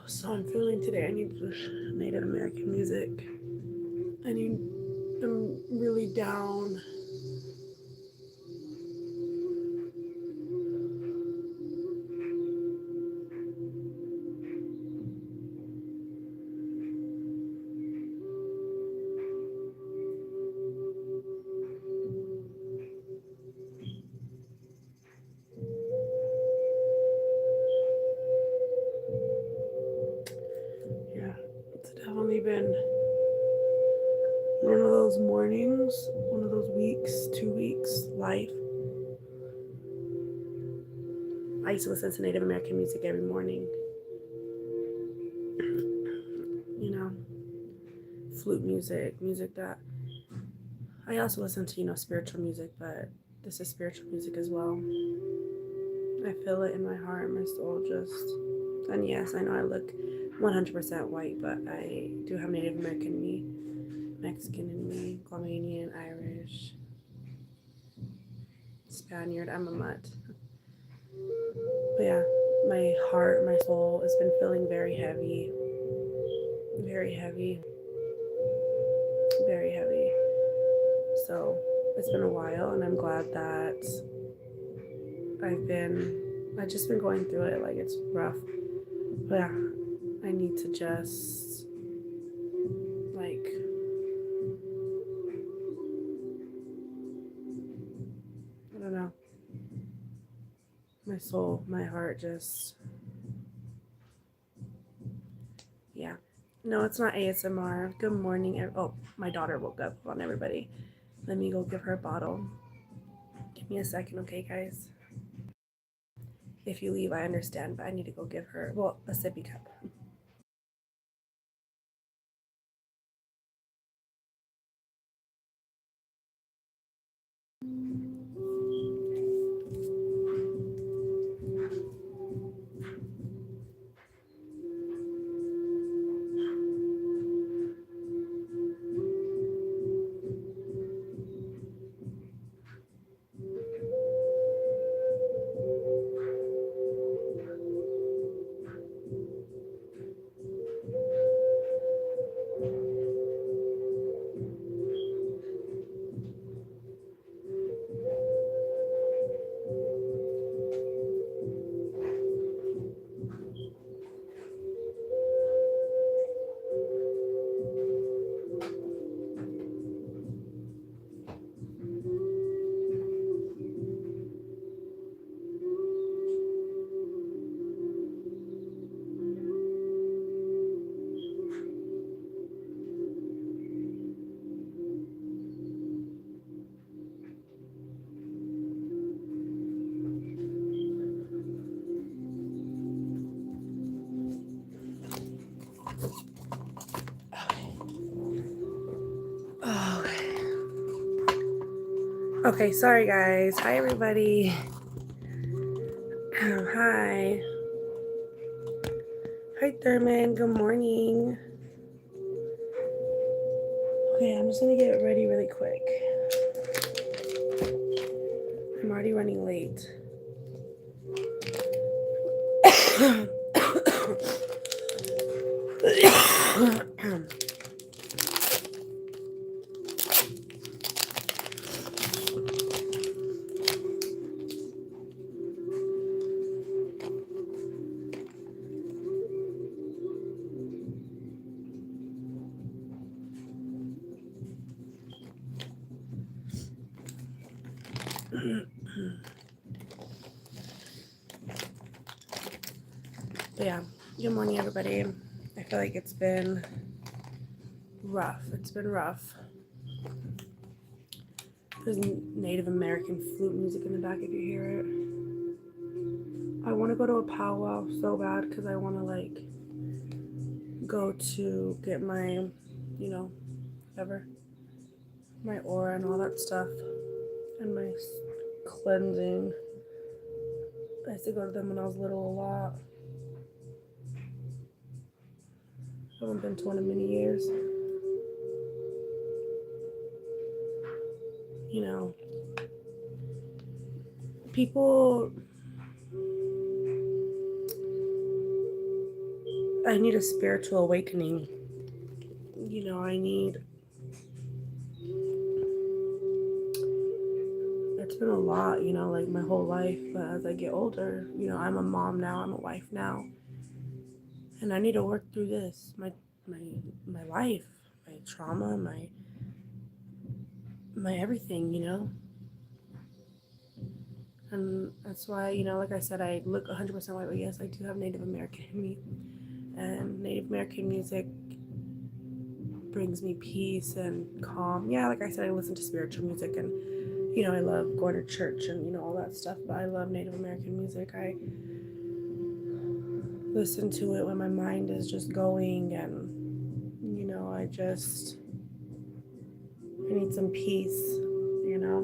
So I'm feeling today I need Native American music. I'm really down. Yeah, it's definitely been one of those mornings, one of those weeks, 2 weeks, life. I used to listen to Native American music every morning. You know, flute music, music that I also listen to, spiritual music, but this is spiritual music as well. I feel it in my heart and my soul just. And yes, I know I look 100% white, but I do have Native American in me, Mexican in me, Guamanian, Irish, Spaniard. I'm a mutt. But yeah, my heart, my soul has been feeling very heavy, very heavy, very heavy. So it's been a while, and I'm glad that I've just been going through it. Like, it's rough. But yeah, I need to just, like, I don't know. My soul, my heart just, yeah. No, it's not ASMR. Good morning. Oh, my daughter woke up. Hold on, everybody. Let me go give her a bottle. Give me a second, okay, guys? If you leave, I understand, but I need to go give her, well, a sippy cup. Oh, okay, sorry guys. Hi, everybody. Hi. Hi, Thurman. Good morning. Okay, I'm just gonna get ready really quick. I'm already running late. But yeah, good morning, everybody. I feel like it's been rough. It's been rough. There's Native American flute music in the back if you hear it. I want to go to a powwow so bad because I want to, like, go to get my, whatever, my aura and all that stuff, and my cleansing. I used to go to them when I was little a lot. I haven't been to one in many years. People, I need a spiritual awakening. You know, I need, it's been a lot, you know, like my whole life. But as I get older, you know, I'm a mom now, I'm a wife now, and I need to work through this. My my life, my trauma, my everything, you know. And that's why, you know, like I said, I look 100% white, but yes, I do have Native American in me. And Native American music brings me peace and calm. Yeah, like I said, I listen to spiritual music, and you know, I love going to church and you know all that stuff, but I love Native American music. I listen to it when my mind is just going, and you know, I need some peace, you know.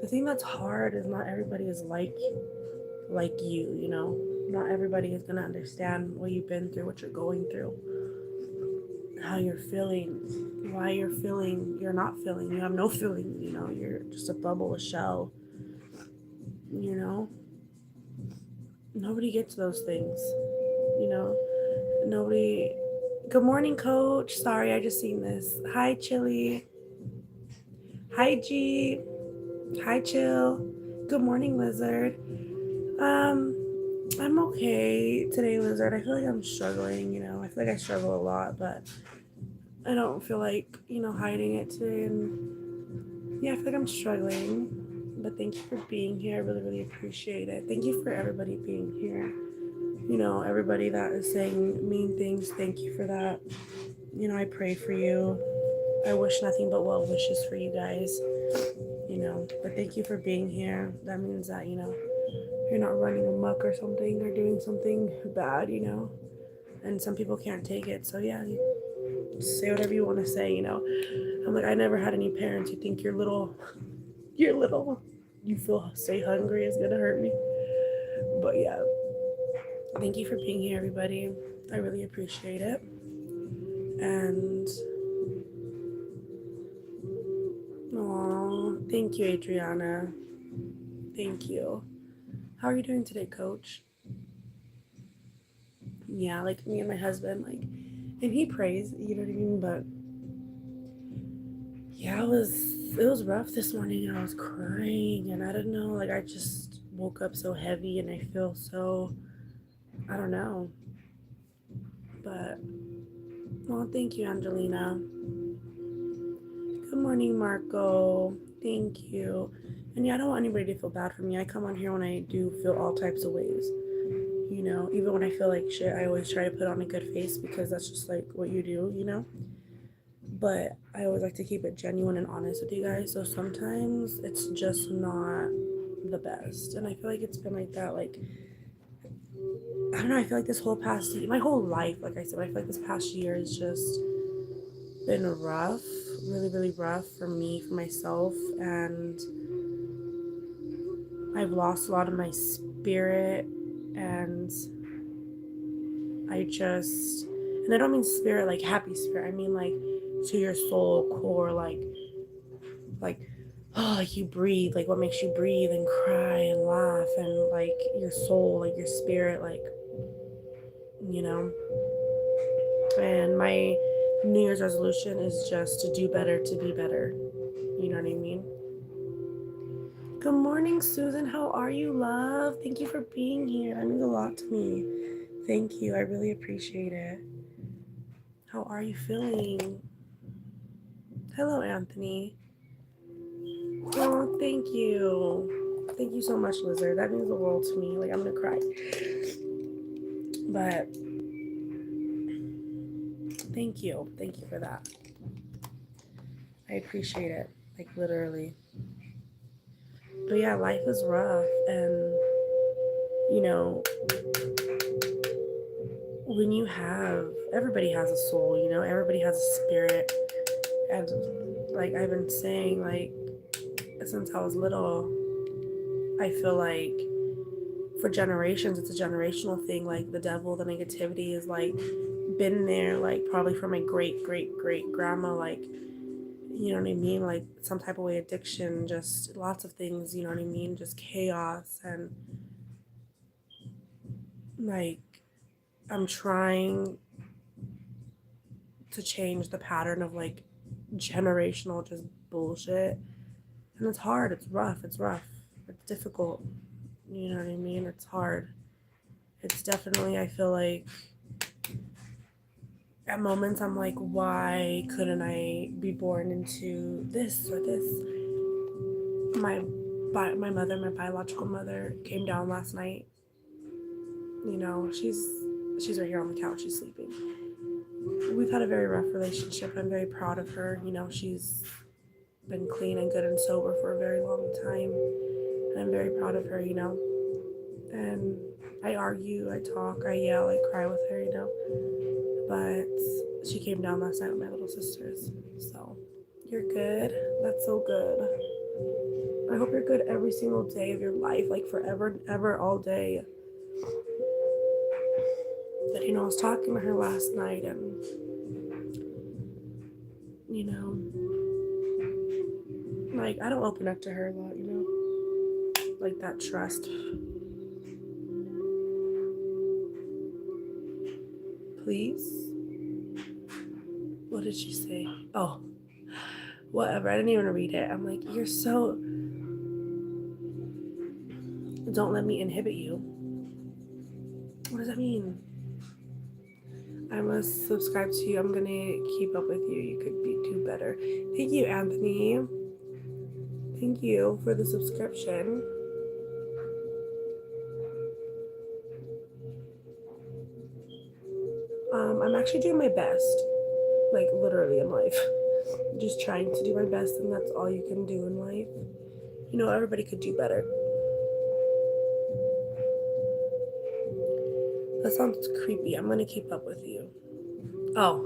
The thing that's hard is not everybody is like you know. Not everybody is gonna understand what you've been through, what you're going through, how you're feeling, why you're not feeling, you have no feeling, you know, you're just a bubble, a shell, you know. Nobody gets those things, you know. Nobody. Good morning, coach. Sorry, I just seen this. Hi, Chili. Hi, G. Hi, Chill. Good morning, Lizard. Um, I'm okay today, Lizard. I feel like I'm struggling, you know. I feel like I struggle a lot, but I don't feel like, you know, hiding it today. And yeah, I feel like I'm struggling. But thank you for being here. I really, really appreciate it. Thank you for everybody being here. You know, everybody that is saying mean things, thank you for that. You know, I pray for you. I wish nothing but well wishes for you guys, you know. But thank you for being here. That means that, you know, you're not running amok or something or doing something bad, you know. And some people can't take it. So yeah, you say whatever you want to say, you know. I'm like, I never had any parents who think you're little, you feel stay hungry is gonna hurt me. But yeah, thank you for being here, everybody. I really appreciate it. And oh, thank you, Adriana. Thank you. How are you doing today, coach? Yeah, like me and my husband, like, and he prays, you know what I mean? But yeah, it was rough this morning, and I was crying, and I don't know, like I just woke up so heavy, and I feel so, I don't know. But well, thank you, Angelina. Good morning, Marco. Thank you. And yeah, I don't want anybody to feel bad for me. I come on here when I do feel all types of ways. You know, even when I feel like shit, I always try to put on a good face because that's just like what you do, you know? But I always like to keep it genuine and honest with you guys. So sometimes it's just not the best. And I feel like it's been like that, like, I don't know, I feel like this whole past, my whole life, like I said, I feel like this past year has just been rough, really, really rough for me, for myself. And I've lost a lot of my spirit, and and I don't mean spirit like happy spirit. I mean like to your soul core, like, oh, like you breathe, like what makes you breathe and cry and laugh, and like your soul, like your spirit, like, you know. And my New Year's resolution is just to do better, to be better. You know what I mean? Good morning, Susan. How are you, love? Thank you for being here. That means a lot to me. Thank you. I really appreciate it. How are you feeling? Hello, Anthony. Oh, thank you. Thank you so much, Lizard. That means the world to me. Like, I'm gonna cry. But thank you. Thank you for that. I appreciate it. Like, literally. But yeah, life is rough. And, you know, when you have, everybody has a soul, you know, everybody has a spirit. And, like, I've been saying, like, since I was little, I feel like for generations, it's a generational thing. Like, the devil, the negativity is, like, been there, like, probably from my great great great grandma, like, you know what I mean, like some type of way, addiction, just lots of things, you know what I mean, just chaos. And like, I'm trying to change the pattern of like generational just bullshit. And it's hard, it's rough, it's difficult. You know what I mean? It's hard. It's definitely, I feel like at moments I'm like, why couldn't I be born into this or this? My mother, my biological mother, came down last night. You know, she's right here on the couch, she's sleeping. We've had a very rough relationship. I'm very proud of her. You know, she's been clean and good and sober for a very long time. And I'm very proud of her, you know. And I argue, I talk, I yell, I cry with her, you know. But she came down last night with my little sisters. So you're good. That's so good. I hope you're good every single day of your life, like forever and ever, all day. But you know, I was talking to her last night, and you know, like I don't open up to her a lot, you know, like that trust. Please. What did she say? Oh, whatever. I didn't even read it. I'm like, you're so. Don't let me inhibit you. What does that mean? I must subscribe to you. I'm gonna keep up with you. You could do better. Thank you, Anthony. Thank you for the subscription. I'm actually doing my best, like literally in life. Just trying to do my best, and that's all you can do in life. You know, everybody could do better. That sounds creepy. I'm gonna keep up with you. Oh,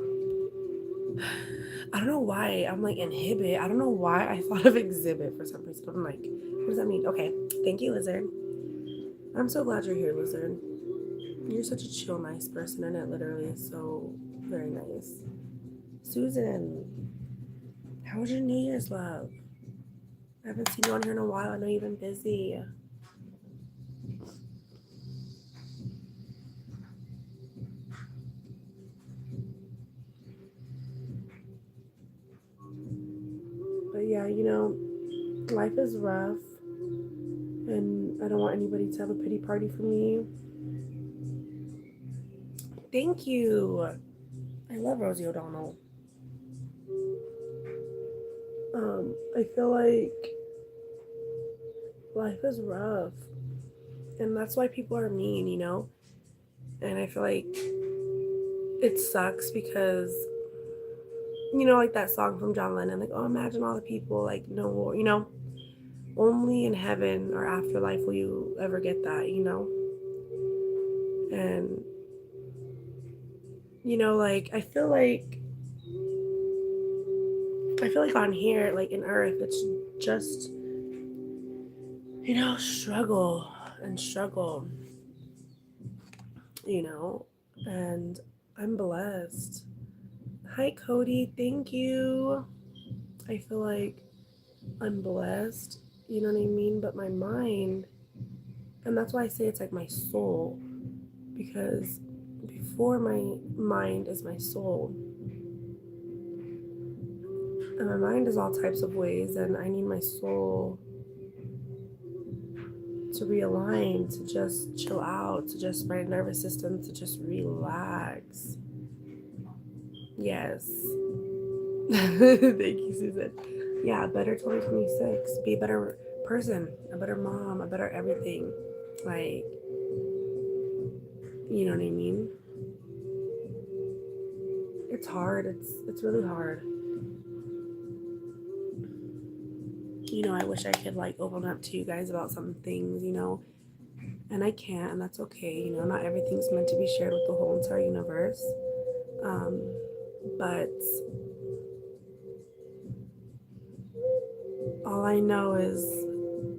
I don't know why I'm like inhibit. I don't know why I thought of exhibit for some reason. I'm like, what does that mean? Okay, thank you, Lizard. I'm so glad you're here, Lizard. You're such a chill, nice person, and it literally is so very nice. Susan, how was your New Year's, love? I haven't seen you on here in a while. I know you've been busy. But yeah, you know, life is rough, and I don't want anybody to have a pity party for me. Thank you. I love Rosie O'Donnell. I feel like life is rough, and that's why people are mean, you know? And I feel like it sucks because, you know, like that song from John Lennon, like, oh, imagine all the people, like, no war, you know? Only in heaven or afterlife will you ever get that, you know? And, you know, like, I feel like on here, like in Earth, it's just, you know, struggle and struggle, you know? And I'm blessed. Hi, Cody. Thank you. I feel like I'm blessed, you know what I mean? But my mind, and that's why I say it's like my soul, because before my mind is my soul. And my mind is all types of ways, and I need my soul to realign, to just chill out, to just my nervous system to just relax. Yes. Thank you, Susan. Yeah, better 2026. Be a better person, a better mom, a better everything. Like, you know what I mean? It's hard. It's really hard. You know, I wish I could like open up to you guys about some things, you know, and I can't, and that's okay. You know, not everything's meant to be shared with the whole entire universe. Um, but all I know is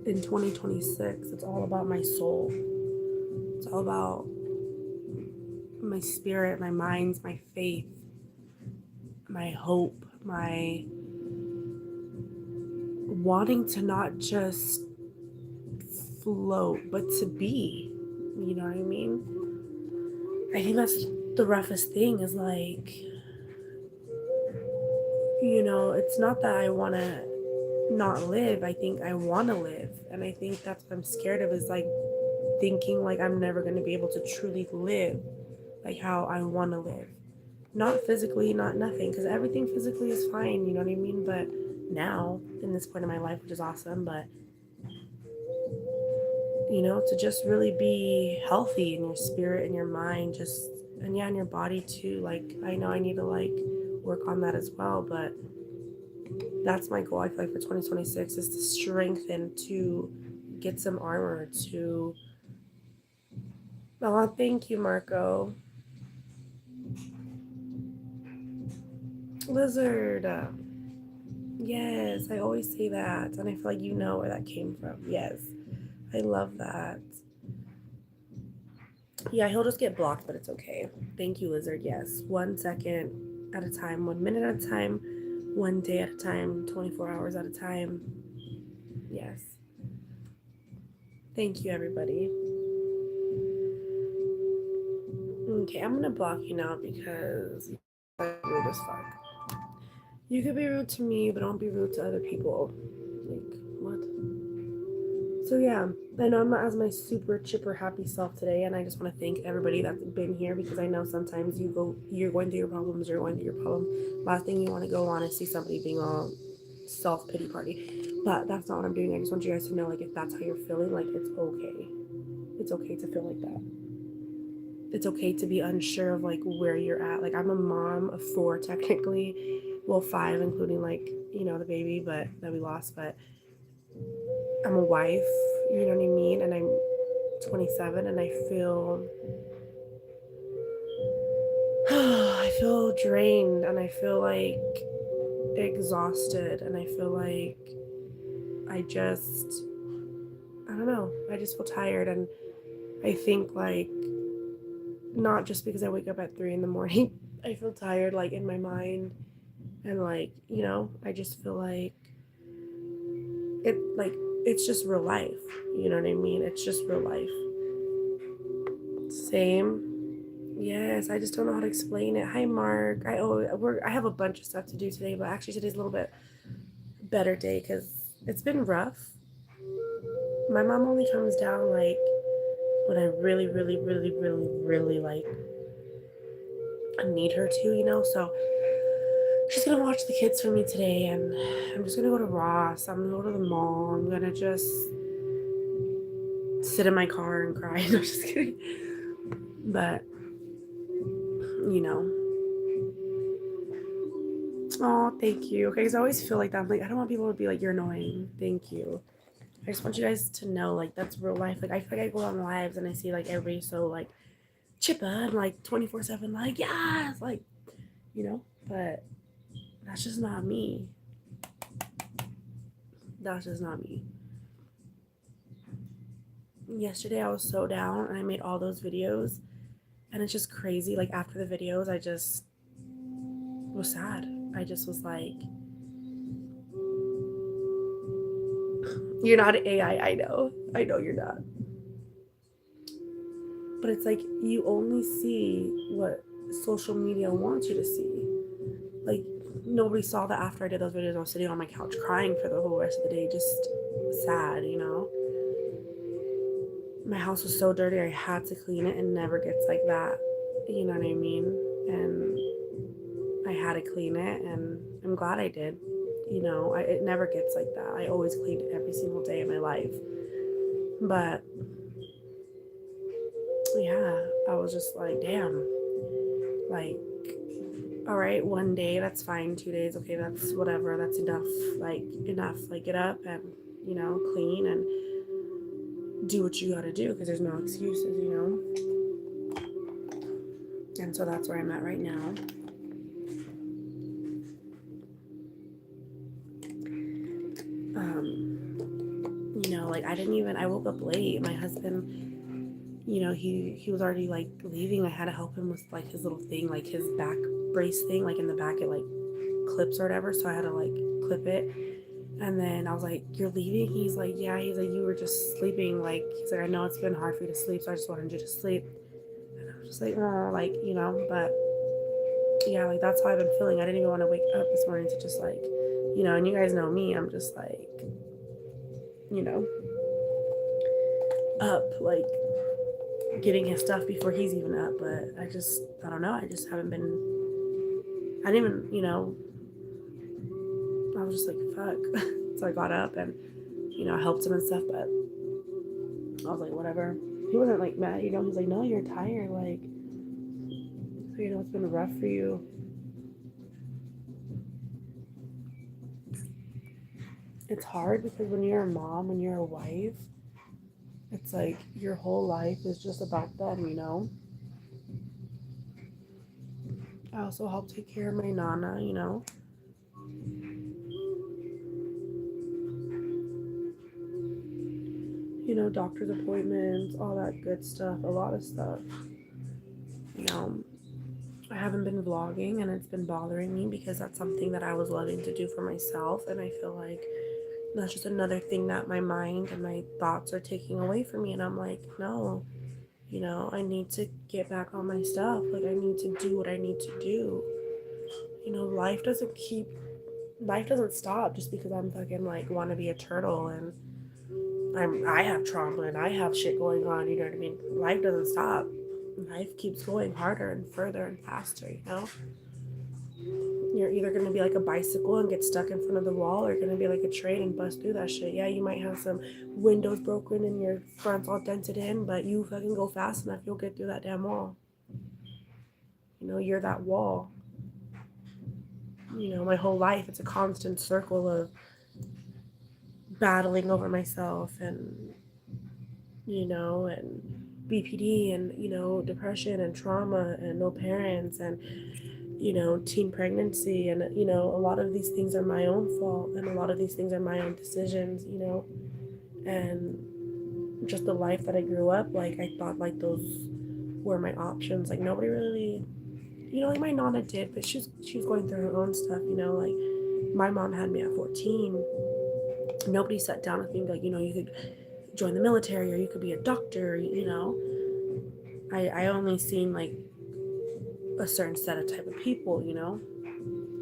in 2026, it's all about my soul. It's all about my spirit, my mind, my faith, my hope, my wanting to not just float, but to be. You know what I mean? I think that's the roughest thing is like, it's not that I want to not live. I think I want to live. And I think that's what I'm scared of is like thinking like I'm never going to be able to truly live like how I want to live. Not physically, not nothing, because everything physically is fine, you know what I mean? But now, in this point in my life, which is awesome, but to just really be healthy in your spirit and your mind, just, and yeah, in your body too. Like, I know I need to like work on that as well, but that's my goal. I feel like for 2026 is to strengthen, to get some armor, to, oh, thank you, Marco. Lizard. Yes, I always say that, and I feel like you know where that came from. Yes, I love that. Yeah, he'll just get blocked, but it's okay. Thank you, Lizard. Yes, 1 second at a time, 1 minute at a time, 1 day at a time, 24 hours at a time. Yes. Thank you, everybody. Okay, I'm gonna block you now because you're rude as fuck. You could be rude to me, but don't be rude to other people. Like, what? So yeah, I know I'm not as my super chipper happy self today, and I just want to thank everybody that's been here because I know sometimes you're going through your problems, you're going through your problem. Last thing you want to go on is see somebody being all self pity party, but that's not what I'm doing. I just want you guys to know, like, if that's how you're feeling, like, it's okay. It's okay to feel like that. It's okay to be unsure of like where you're at. Like, I'm a mom of 4 technically, well 5 including like the baby but that we lost, but I'm a wife, you know what I mean, and I'm 27 and I feel I feel drained and I feel like exhausted and I feel like I don't know, I just feel tired. And I think like not just because I wake up at 3 in the morning I feel tired like in my mind, and like I just feel like it's just real life, you know what I mean, it's just real life. Same. Yes, I just don't know how to explain it. Hi, Mark. I have a bunch of stuff to do today, but actually today's a little bit better day because it's been rough. My mom only comes down like when I really, really, really, really, really like need her to. So she's gonna watch the kids for me today, and I'm just gonna go to Ross. I'm gonna go to the mall. I'm gonna just sit in my car and cry. No, just kidding. But you know, oh, thank you. Okay, because I always feel like that. I'm like, I don't want people to be like, you're annoying. Thank you. I just want you guys to know, like, that's real life. Like, I feel like I go on lives and I see, like, everybody so, like, chippa and, like, 24/7, like, yes, like, but that's just not me. That's just not me. Yesterday, I was so down and I made all those videos, and it's just crazy. Like, after the videos, I just was sad. I just was like, you're not AI. I know. I know you're not. But it's like you only see what social media wants you to see. Like, nobody saw that after I did those videos. I was sitting on my couch crying for the whole rest of the day, just sad. My house was so dirty, I had to clean it, and never gets like that. You know what I mean? And I had to clean it, and I'm glad I did. It never gets like that. I always cleaned it every single day of my life. But yeah, I was just like, damn. Like, all right, 1 day, that's fine. 2 days, okay, that's whatever. That's enough. Like, enough. Like, get up and, clean and do what you gotta do because there's no excuses. And so that's where I'm at right now. Like, I woke up late. My husband, he was already like leaving. I had to help him with like his little thing, like his back brace thing, like in the back it like clips or whatever. So I had to like clip it. And then I was like, you're leaving? He's like, yeah. He's like, you were just sleeping. Like, he's like, I know it's been hard for you to sleep, so I just wanted you to sleep. just like, oh, like, you know, but yeah, like that's how I've been feeling. I didn't even want to wake up this morning to just like, you know, and you guys know me, I'm just like, you know, up, like getting his stuff before he's even up. But I don't know, I just haven't been, I didn't even, you know, I was just like, fuck. So I got up and, you know, I helped him and stuff, but I was like, whatever. He wasn't like mad, you know, he's like, no, you're tired, like, so you know, it's been rough for you. It's hard because when you're a mom, when you're a wife, it's like your whole life is just about them, you know. I also help take care of my nana, you know. You know, doctor's appointments, all that good stuff, a lot of stuff. You know, I haven't been vlogging and it's been bothering me because that's something that I was loving to do for myself, and I feel like that's just another thing that my mind and my thoughts are taking away from me, and I'm like, no, you know, I need to get back on my stuff. Like, I need to do what I need to do. You know, life doesn't stop just because I'm fucking like want to be a turtle and I have trauma and I have shit going on, you know what I mean? Life doesn't stop. Life keeps going harder and further and faster, you know? You're either going to be like a bicycle and get stuck in front of the wall, or you're going to be like a train and bust through that shit. Yeah, you might have some windows broken and your front's all dented in, but you fucking go fast enough, you'll get through that damn wall. You know, you're that wall. You know, my whole life, it's a constant circle of battling over myself and, you know, and BPD and, you know, depression and trauma and no parents and, you know, teen pregnancy. And, you know, a lot of these things are my own fault and a lot of these things are my own decisions, you know, and just the life that I grew up, like, I thought like those were my options. Like, nobody really, you know, like my nana did, but she was going through her own stuff, you know, like my mom had me at 14. Nobody sat down with me and be like, you know, you could join the military or you could be a doctor, you know. I only seen like a certain set of type of people, you know.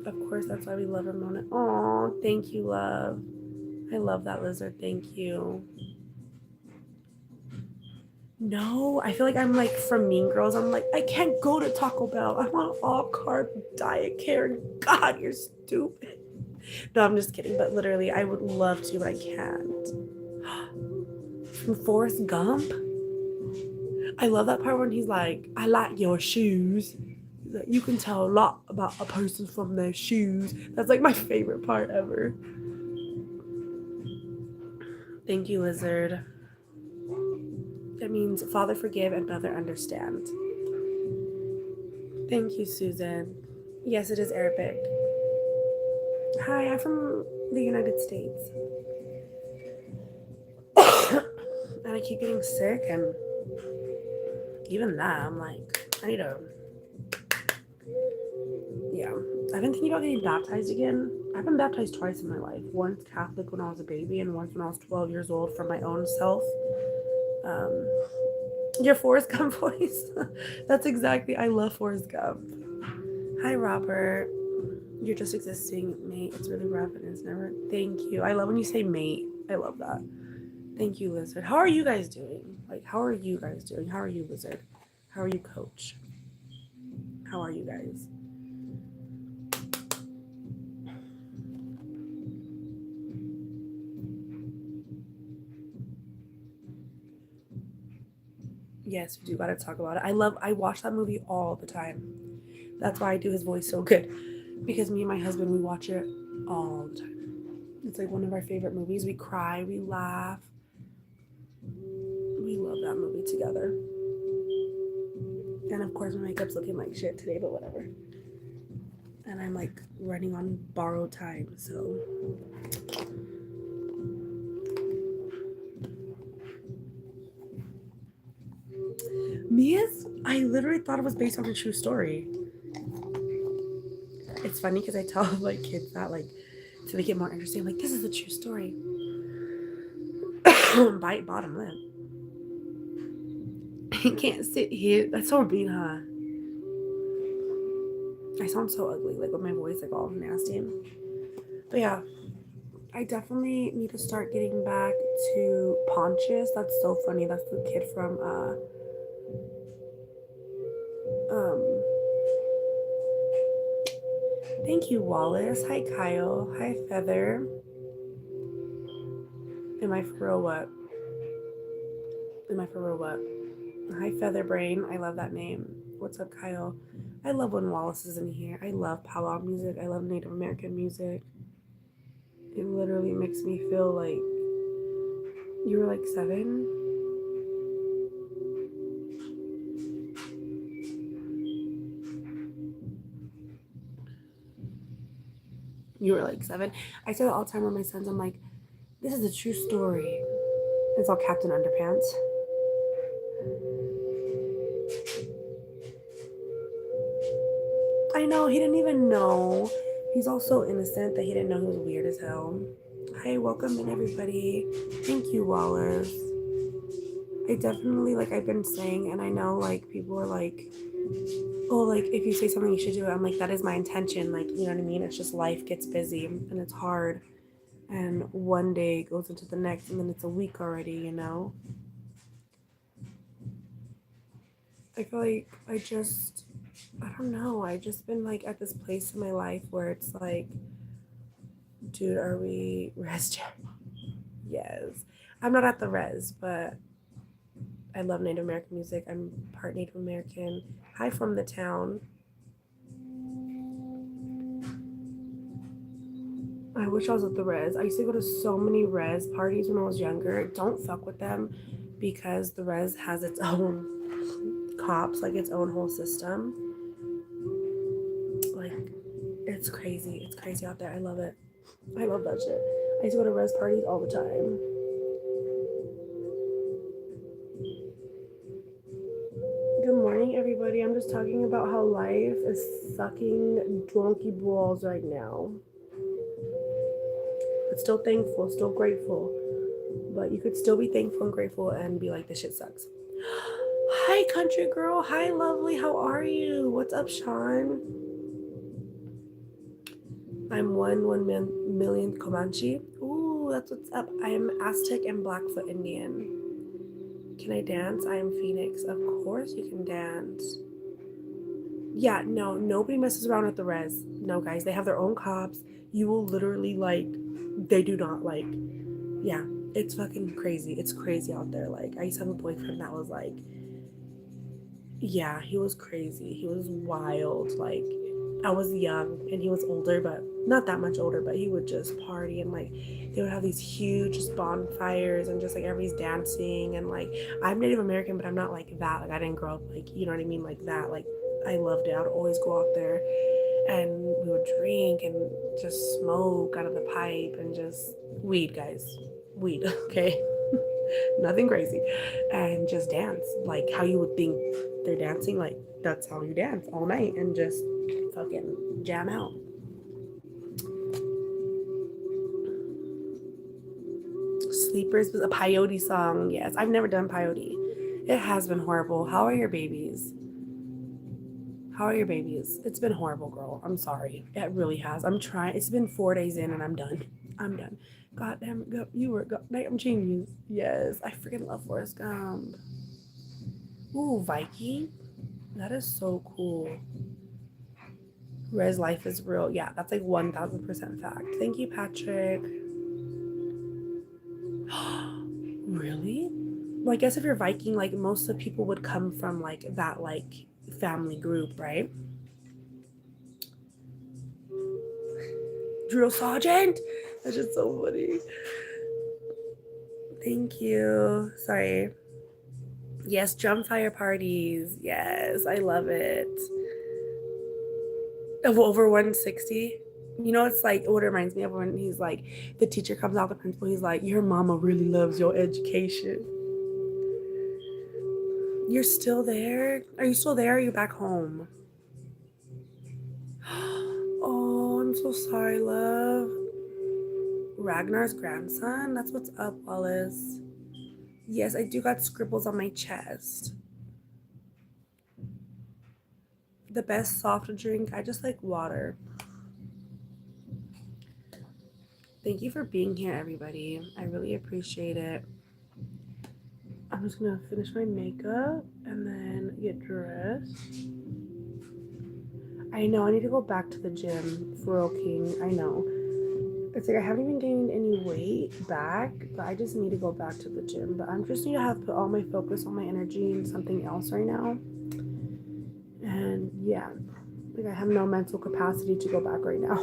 Of course, that's why we love Ramona. Oh, thank you, love. I love that lizard. Thank you. No, I feel like I'm like from Mean Girls. I'm like, I can't go to Taco Bell. I want all carb diet. Karen, God, you're stupid. No, I'm just kidding. But literally, I would love to, but I can't. From Forrest Gump. I love that part when he's like, I like your shoes. Like, you can tell a lot about a person from their shoes. That's like my favorite part ever. Thank you, Lizard. It means Father forgive and Mother understand. Thank you, Susan. Yes, it is Arabic. Hi, I'm from the United States. And I keep getting sick, and even that, I'm like, I need to. Yeah. I've been thinking about getting baptized again. I've been baptized twice in my life. Once Catholic when I was a baby, and once when I was 12 years old for my own self. Your Forrest Gump voice. That's exactly, I love Forrest Gump. Hi, Robert. You're just existing, mate. It's really rough and it's never. Thank you. I love when you say mate. I love that. Thank you, Lizard. How are you guys doing? Like, how are you guys doing? How are you, Lizard? How are you, Coach? How are you guys? Yes, we do gotta talk about it. I watch that movie all the time. That's why I do his voice so good. Because me and my husband, we watch it all the time. It's like one of our favorite movies. We cry, we laugh. We love that movie together. And of course, my makeup's looking like shit today, but whatever. And I'm like running on borrowed time, so. Mia's, I literally thought it was based on a true story. It's funny because I tell like kids that, like, to make it more interesting, like, this is a true story. Bite bottom lip. I can't sit here. That's so mean, huh? I sound so ugly, like with my voice like all nasty. But yeah, I definitely need to start getting back to Pontius. That's so funny. That's the kid from um thank you, Wallace. Hi Kyle. Hi Feather. Am I for real what? Am I for real what? Hi Featherbrain. I love that name. What's up, Kyle? I love when Wallace is in here. I love powwow music. I love Native American music. It literally makes me feel like you were like 7. You were like 7. I say that all the time with my sons. I'm like, this is a true story. It's all Captain Underpants. I know, he didn't even know. He's all so innocent that he didn't know he was weird as hell. Hi, welcome in everybody. Thank you, Wallace. I definitely, like I've been saying, and I know like people are like, oh, like if you say something you should do it. I'm like, that is my intention. Like, you know what I mean? It's just life gets busy and it's hard. And one day goes into the next and then it's a week already, you know? I feel like I don't know. I just been like at this place in my life where it's like, dude, are we res? Yes. I'm not at the res, but I love Native American music. I'm part Native American. Hi from the town. I wish I was at the res. I used to go to so many res parties when I was younger. Don't fuck with them because the res has its own cops, like its own whole system. Like, it's crazy. It's crazy out there. I love it. I love that shit. I used to go to res parties all the time. Good morning, everybody. I'm just talking about how life is sucking donkey balls right now. But still thankful, still grateful. But you could still be thankful and grateful and be like, this shit sucks. Hi, country girl. Hi, lovely. How are you? What's up, Sean? I'm one million Comanche. Ooh, that's what's up. I am Aztec and Blackfoot Indian. Can I dance? I am Phoenix. Of course you can dance. Yeah, no, nobody messes around at the res. No, guys, they have their own cops. You will literally like, they do not like, yeah, it's fucking crazy. It's crazy out there. Like, I used to have a boyfriend that was like, yeah, he was crazy. He was wild. Like, I was young and he was older, but not that much older, but he would just party and like they would have these huge just bonfires and just like everybody's dancing and like I'm Native American, but I'm not like that. Like I didn't grow up like, you know what I mean, like that. Like I loved it. I would always go out there and we would drink and just smoke out of the pipe and just weed, guys. Weed, okay? Nothing crazy. And just dance like how you would think they're dancing. Like that's how you dance all night and just fucking jam out. Sleepers was a peyote song. Yes, I've never done peyote. It has been horrible. How are your babies? How are your babies? It's been horrible, girl. I'm sorry. It really has. I'm trying. It's been 4 days in and I'm done. I'm done. God damn it. You were goddamn genius. Yes, I freaking love Forrest Gump. Ooh, Viking. That is so cool. Res life is real. Yeah, that's like 1000% fact. Thank you, Patrick. Really? Well, I guess if you're Viking, like most of the people would come from like that like family group, right? Drill sergeant. That's just so funny. Thank you. Sorry. Yes, drum fire parties. Yes, I love it. Of over 160. You know, it's like what it reminds me of when he's like, the teacher comes out, the principal, he's like, your mama really loves your education. You're still there? Are you still there? Or are you back home? Oh, I'm so sorry, love. Ragnar's grandson? That's what's up, Wallace. Yes, I do got scribbles on my chest. the best soft drink. I just like water. Thank you for being here, everybody. I really appreciate it. I'm just gonna finish my makeup and then get dressed. I know I need to go back to the gym for real, King. I know. It's like I haven't even gained any weight back, but I just need to go back to the gym. But I'm just need to have put all my focus, all my energy in something else right now. And yeah, like I have no mental capacity to go back right now.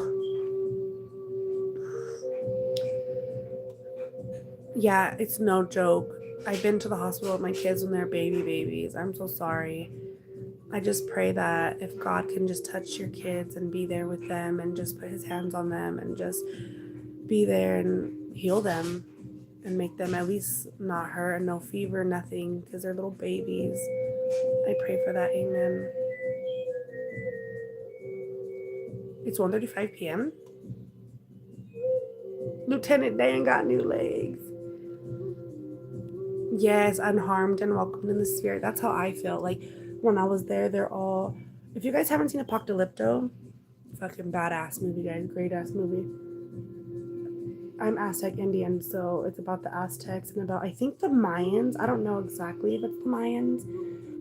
Yeah, it's no joke. I've been to the hospital with my kids when they're babies. I'm so sorry. I just pray that if God can just touch your kids and be there with them and just put his hands on them and just be there and heal them and make them at least not hurt and no fever, nothing, because they're little babies. I pray for that. Amen. It's 1:35 p.m. Lieutenant Dan got new legs. Yes, unharmed and welcomed in the spirit. That's how I feel. Like when I was there, they're all. If you guys haven't seen Apocalypto, fucking badass movie, guys. Great ass movie. I'm Aztec Indian, so it's about the Aztecs and about, I think, the Mayans. I don't know exactly if it's the Mayans,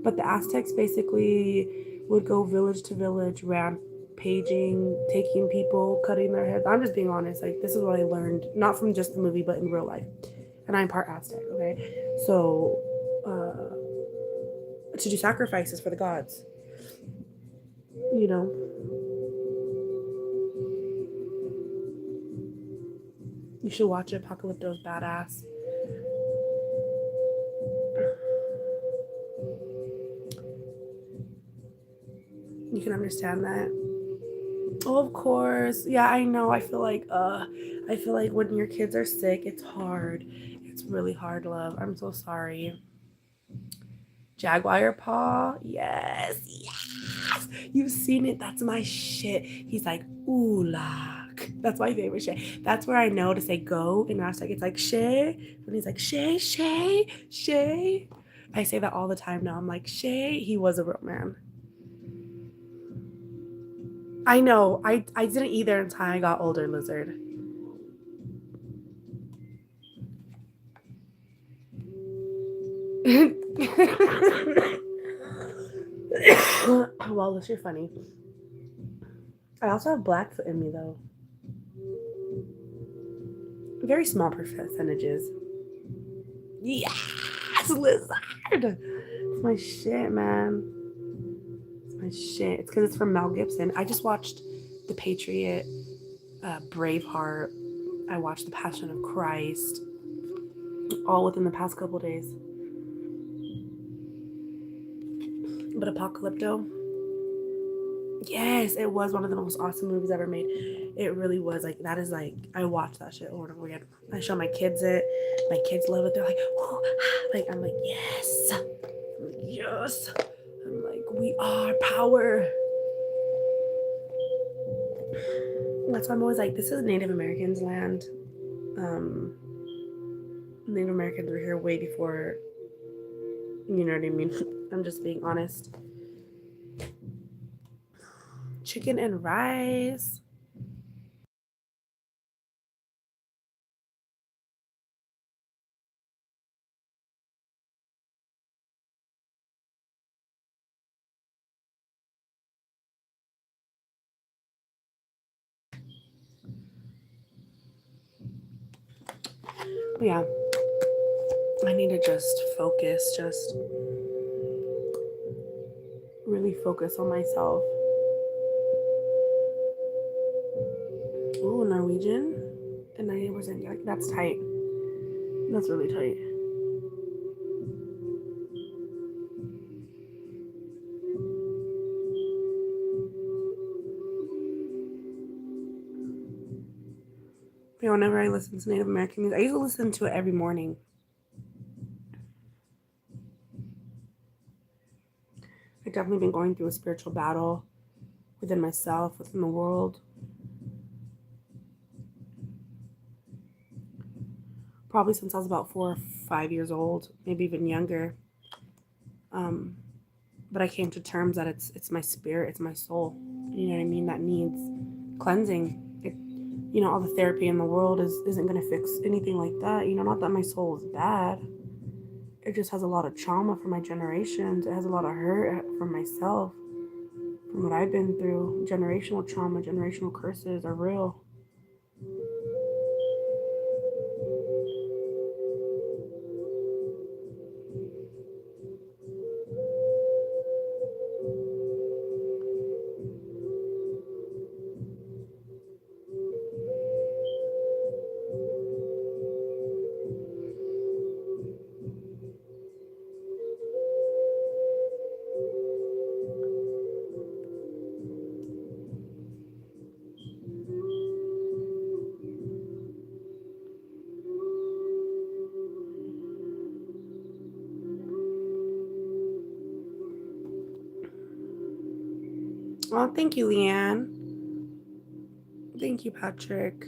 but the Aztecs basically would go village to village, rampaging, taking people, cutting their heads. I'm just being honest. Like, this is what I learned, not from just the movie, but in real life. And I'm part Aztec, okay? So, to do sacrifices for the gods, you know? You should watch it. Apocalypto's badass. You can understand that. Oh, of course. Yeah, I know. I feel like when your kids are sick, it's hard. It's really hard, love. I'm so sorry. Jaguar paw. Yes. Yes. You've seen it. That's my shit. He's like, ooh, lock. That's my favorite shit. That's where I know to say go in Aztec. It's like Shay. And he's like, Shay, Shay, Shay. I say that all the time now. I'm like, Shay, he was a real man. I know. I didn't either until I got older, Lizard. Wallace, you're funny. I also have Blackfoot in me, though. Very small percentages. Yes, Lizard! It's my shit, man. It's my shit. It's because it's from Mel Gibson. I just watched The Patriot, Braveheart. I watched The Passion of Christ, all within the past couple days. But Apocalypto, yes, it was one of the most awesome movies ever made. It really was. Like, that is like, I watch that shit over and over again. I show my kids it. My kids love it. They're like, oh, like, I'm like, yes, yes. I'm like, we are power. That's why I'm always like, this is Native Americans' land. Native Americans were here way before, you know what I mean? I'm just being honest. Chicken and rice. But yeah, I need to just focus, just really focus on myself. Oh, Norwegian and 90%. Like, that's tight. That's really tight. Yeah, whenever I listen to Native American music, I used to listen to it every morning. I've definitely been going through a spiritual battle within myself, within the world. Probably since I was about 4 or 5 years old, maybe even younger. But but I came to terms that it's my spirit, it's my soul. You know what I mean? That needs cleansing. All the therapy in the world isn't going to fix anything like that. Not that my soul is bad. It just has a lot of trauma from my generations. It has a lot of hurt from myself, from what I've been through. Generational trauma, generational curses are real. Well, thank you, Leanne. Thank you, Patrick.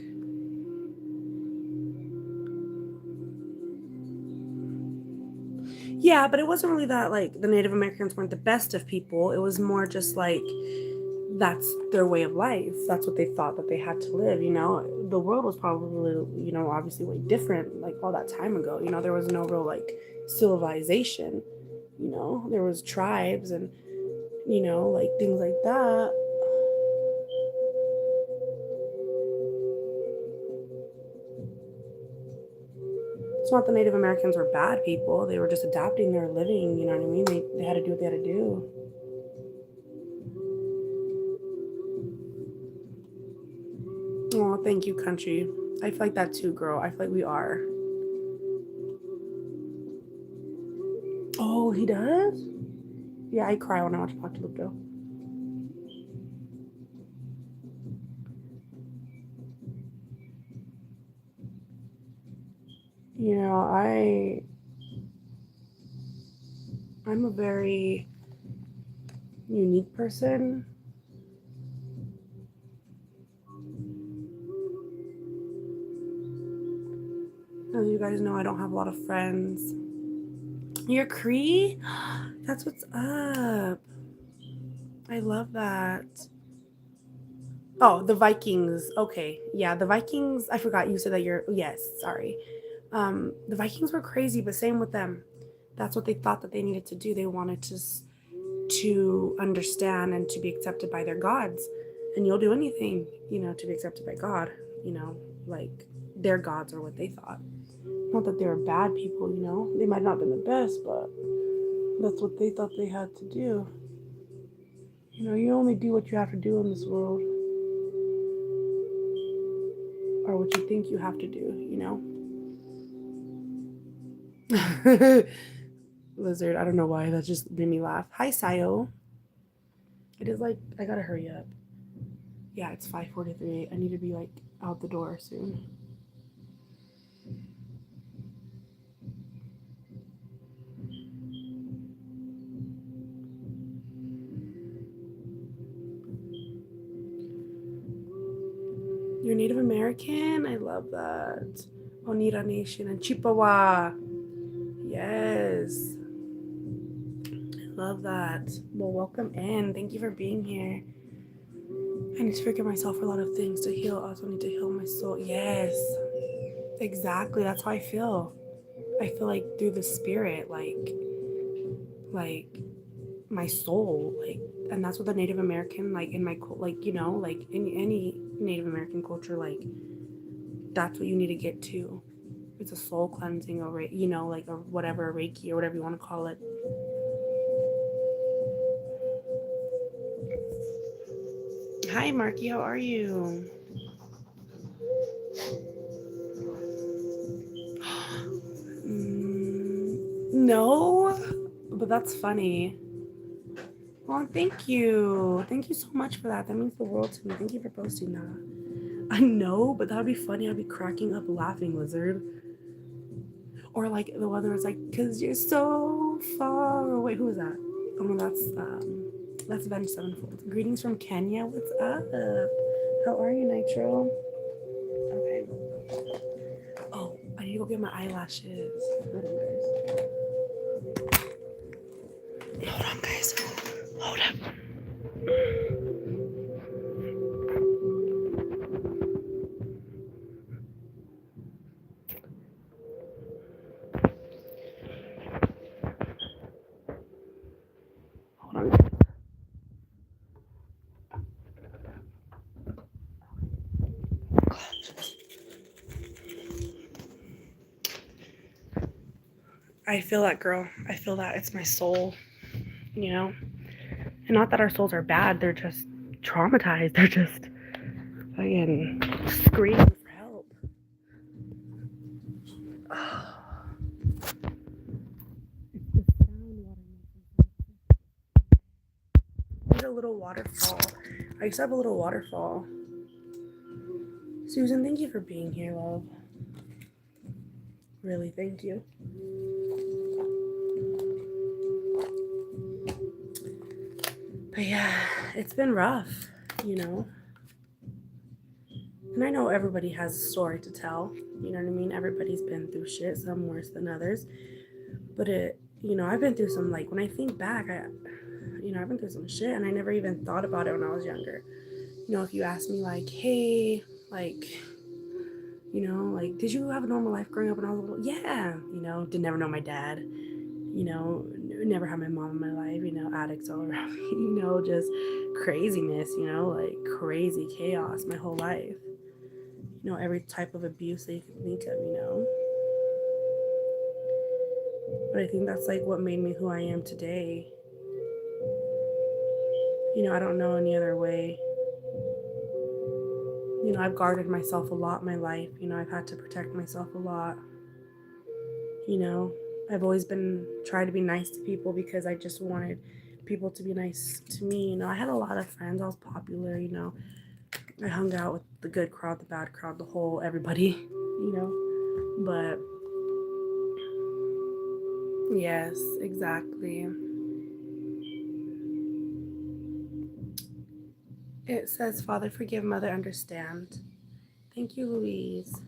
Yeah, but it wasn't really that like the Native Americans weren't the best of people. It was more just like that's their way of life. That's what they thought that they had to live. The world was probably, obviously way different like all that time ago. There was no real like civilization. There was tribes and like things like that. It's not the Native Americans were bad people. They were just adapting their living. You know what I mean? They had to do what they had to do. Oh, thank you, country. I feel like that too, girl. I feel like we are. Oh, he does? Yeah, I cry when I watch Apocalypto. I'm a very unique person. As you guys know, I don't have a lot of friends. You're Cree? That's what's up. I love that. Oh, the Vikings. Okay. Yeah, the Vikings. I forgot you said that you're. Yes, sorry. The Vikings were crazy, but same with them. That's what they thought that they needed to do. They wanted to understand and to be accepted by their gods. And you'll do anything, to be accepted by God, like their gods are what they thought. Not that they were bad people, They might not have been the best, but that's what they thought they had to do. You only do what you have to do in this world, or what you think you have to do. Lizard, I don't know why, that just made me laugh. Hi, Sayo. It is like, I gotta hurry up. Yeah, it's 5:43. I need to be like out the door soon. You're Native American? I love that. Oneida Nation and Chippewa. Yes. I love that. Well, welcome in. Thank you for being here. I need to forgive myself for a lot of things to heal. I also need to heal my soul. Yes. Exactly. That's how I feel. I feel like through the spirit, like my soul, like, and that's what the Native American, like in my, like, like in any Native American culture, like that's what you need to get to. It's a soul cleansing or, like a whatever, Reiki or whatever you want to call it. Hi, Marky. How are you? No, but that's funny. Well, thank you. Thank you so much for that. That means the world to me. Thank you for posting that. I know, but that would be funny. I'd be cracking up laughing, Lizard. Or like the weather is like, cause you're so far away. Who is that? Oh no, that's Avenged Sevenfold. Greetings from Kenya. What's up? How are you, Nitro? Okay. Oh, I need to go get my eyelashes. Hold on, guys. Hold up. Hold on. I feel that, girl. I feel that. It's my soul, you know? And not that our souls are bad, they're just traumatized. They're just fucking screaming for help. There's a little waterfall. I used to have a little waterfall. Susan, thank you for being here, love. Really, thank you. But yeah, it's been rough, you know? And I know everybody has a story to tell. You know what I mean? Everybody's been through shit, some worse than others. But I've been through some, like, when I think back, I've been through some shit and I never even thought about it when I was younger. If you ask me, like, hey, like, did you have a normal life growing up when I was little? Yeah. Did never know my dad. Never had my mom in my life, addicts all around me, just craziness, like crazy chaos my whole life. Every type of abuse that you can think of. But I think that's like what made me who I am today. I don't know any other way. I've guarded myself a lot in my life. I've had to protect myself a lot. I've always been trying to be nice to people because I just wanted people to be nice to me. I had a lot of friends. I was popular. I hung out with the good crowd, the bad crowd, the whole everybody. But yes, exactly. It says, Father, forgive, Mother, understand. Thank you, Louise.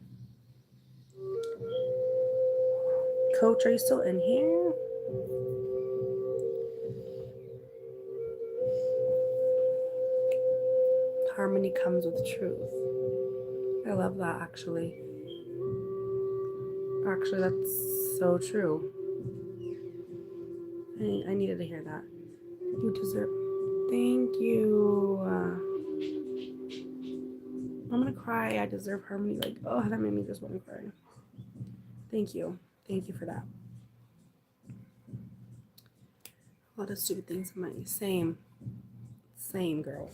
Coach, are you still in here? Harmony comes with truth. I love that, actually. Actually, that's so true. I needed to hear that. You deserve. Thank you. I'm gonna cry. I deserve harmony. Like, oh, that made me just want to cry. Thank you. Thank you for that. A lot of stupid things in my same girl.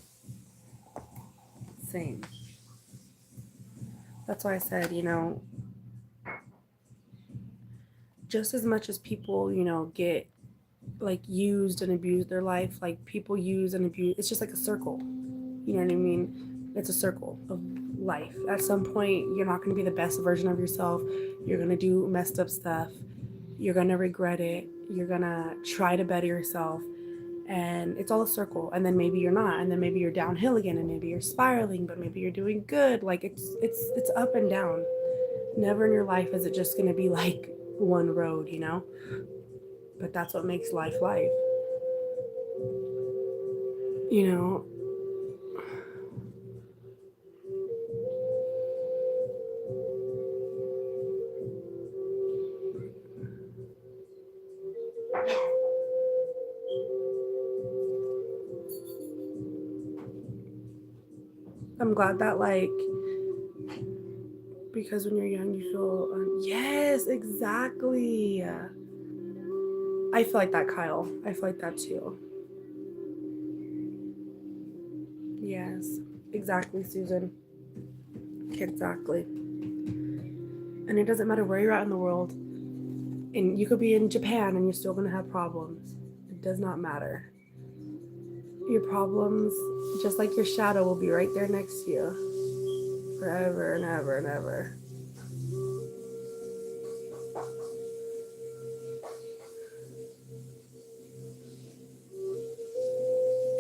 Same. That's why I said, just as much as people, get like used and abused their life, like people use and abuse, it's just like a circle. You know what I mean? It's a circle of life. At some point, you're not going to be the best version of yourself. You're going to do messed up stuff. You're going to regret it. You're going to try to better yourself. And it's all a circle. And then maybe you're not. And then maybe you're downhill again. And maybe you're spiraling, but maybe you're doing good. Like it's up and down. Never in your life is it just going to be like one road, But that's what makes life life. You know, I'm glad that, like, because when you're young, you feel, yes, exactly. I feel like that, Kyle. I feel like that too. Yes, exactly, Susan. Exactly. And it doesn't matter where you're at in the world. And you could be in Japan and you're still going to have problems. It does not matter. Your problems, just like your shadow, will be right there next to you forever and ever and ever.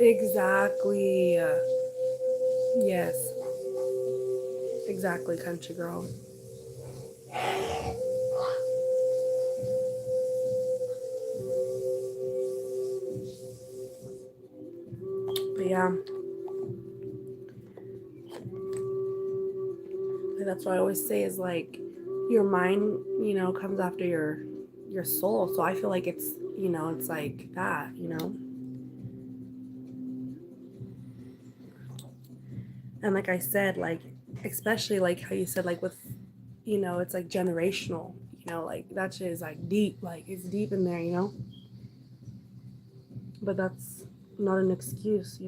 Exactly. Yes. Exactly, country girl. yeah. That's what I always say is like your mind, comes after your soul. So I feel like it's, it's like that, And like I said, like especially like how you said like with, it's like generational, like that shit is like deep, like it's deep in there. But that's not an excuse.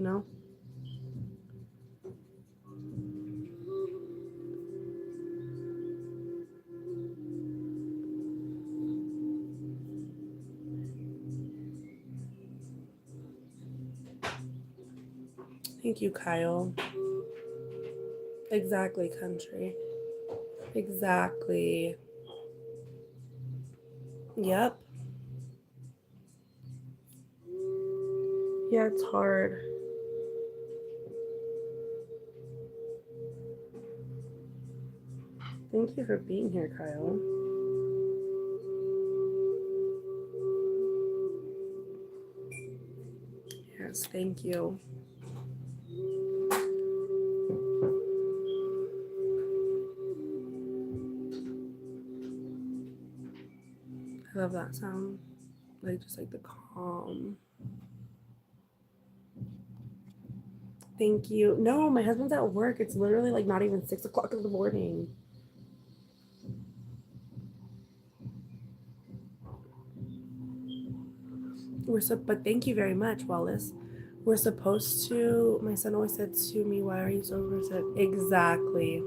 Thank you, Kyle. Exactly, country. Exactly. Yep. Yeah, it's hard. Thank you for being here, Kyle. Yes, thank you. I love that sound. Like just like the calm. Thank you. No, my husband's at work. It's literally like not even 6 o'clock in the morning. But thank you very much, Wallace. We're supposed to. My son always said to me, "Why are you so upset?" Exactly.